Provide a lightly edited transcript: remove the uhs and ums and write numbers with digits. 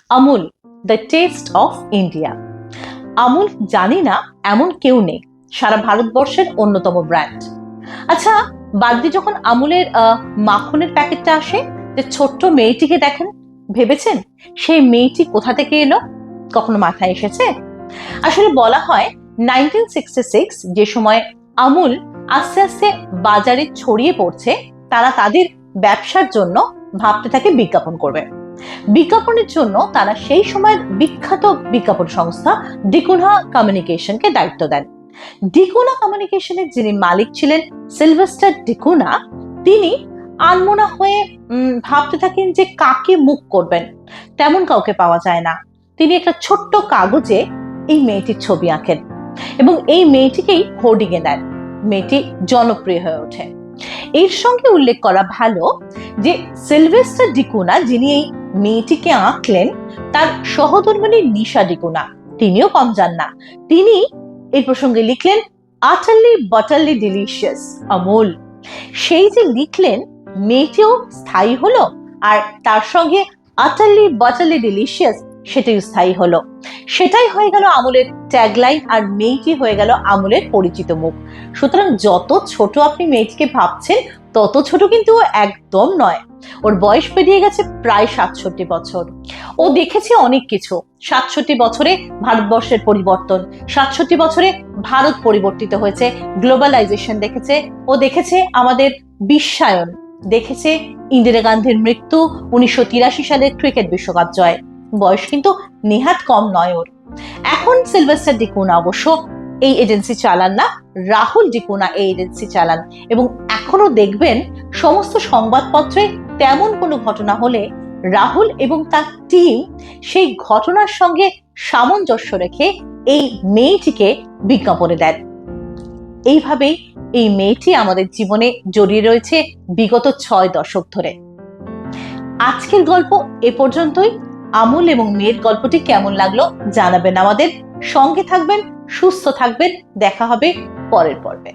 Amul, the test of India. Amul জানি না এমন কেউ নেই, সারা ভারতবর্ষের অন্যতম ব্র্যান্ড। আচ্ছা, বাড়িতে যখন আমুলের মাখনের প্যাকেটটা আসে, যে ছোট্ট মেয়েটিকে দেখেন, ভেবেছেন সেই মেয়েটি কোথা থেকে এলো? কখনো মাথায় এসেছে? আসলে বলা হয় 1966 যে সময় আমুল আস্তে আস্তে বাজারে ছড়িয়ে পড়ছে, তারা তাদের ব্যবসার জন্য ভাবতে থাকে বিজ্ঞাপন করবে। বিজ্ঞাপনের জন্য তারা সেই সময়ের বিখ্যাত বিজ্ঞাপন সংস্থা ডিকোনা কমিউনিকেশনকে দায়িত্ব দেন। ডিকোনা কমিউনিকেশনের যিনি মালিক ছিলেন সিলভেস্টার ডিকোনা, তিনি আনমনা হয়ে ভাবতে থাকেন যে কাকে মুখ করবেন। তেমন কাউকে পাওয়া যায় না। তিনি একটা ছোট্ট কাগজে এই মেয়েটির ছবি আঁকেন এবং এই মেয়েটিকেই হোর্ডিং এ দেন। মেয়েটি জনপ্রিয় হয়ে ওঠে। এর সঙ্গে উল্লেখ করা ভালো যে সিলভেস্টার ডিকোনা যিনি এই মেয়েটিকে আঁকলেন, তার সহধর্মিণী নিশা ডিকোনা তিনিও কম যান না। তিনি এই প্রসঙ্গে লিখলেন আটারলি বাটারলি ডিলিশিয়াস আমুল। সেই যে লিখলেন, মেয়েটিও স্থায়ী হলো, আর তার সঙ্গে আটারলি বাটারলি ডিলিশিয়াস সেটাই স্থায়ী হলো। সেটাই হয়ে গেল আমুলের ট্যাগলাইন, আর মেয়েটি হয়ে গেল আমুলের পরিচিত মুখ। সুতরাং যত ছোট আপনি মেয়েটিকে ভাবছেন, তত ছোট কিন্তু ও একদম নয়। ওর বয়স পেরিয়ে গেছে প্রায় 67 বছর। ও দেখেছে অনেক কিছু। 67 বছরে ভারতবর্ষের পরিবর্তন, 67 বছরে ভারত পরিবর্তিত হয়েছে, গ্লোবালাইজেশন দেখেছে, ও দেখেছে আমাদের বিশ্বায়ন, দেখেছে ইন্দিরা গান্ধীর মৃত্যু, 1983 সালের ক্রিকেট বিশ্বকাপ জয়। বয়স কিন্তু নেহাত কম নয় ওর। এখন সিলভেস্টার ডিকোনা অবশ্য এই এজেন্সি চালান না, রাহুল ডিকোনা এই এজেন্সি চালান। এবং এখনো দেখবেন সমস্ত সংবাদপত্রে তেমন কোনো ঘটনা হলে রাহুল এবং তার টিম সেই ঘটনার সঙ্গে সামঞ্জস্য রেখে এই মেয়েটিকে বিজ্ঞাপনে দেন। এইভাবেই এই মেয়েটি আমাদের জীবনে জড়িয়ে রয়েছে বিগত 6 দশক ধরে। আজকের গল্প এ পর্যন্তই। আমুল এবং মেয়ের গল্পটি কেমন লাগলো জানাবেন আমাদের। সঙ্গে থাকবেন, সুস্থ থাকবেন। দেখা হবে পরের পর্বে।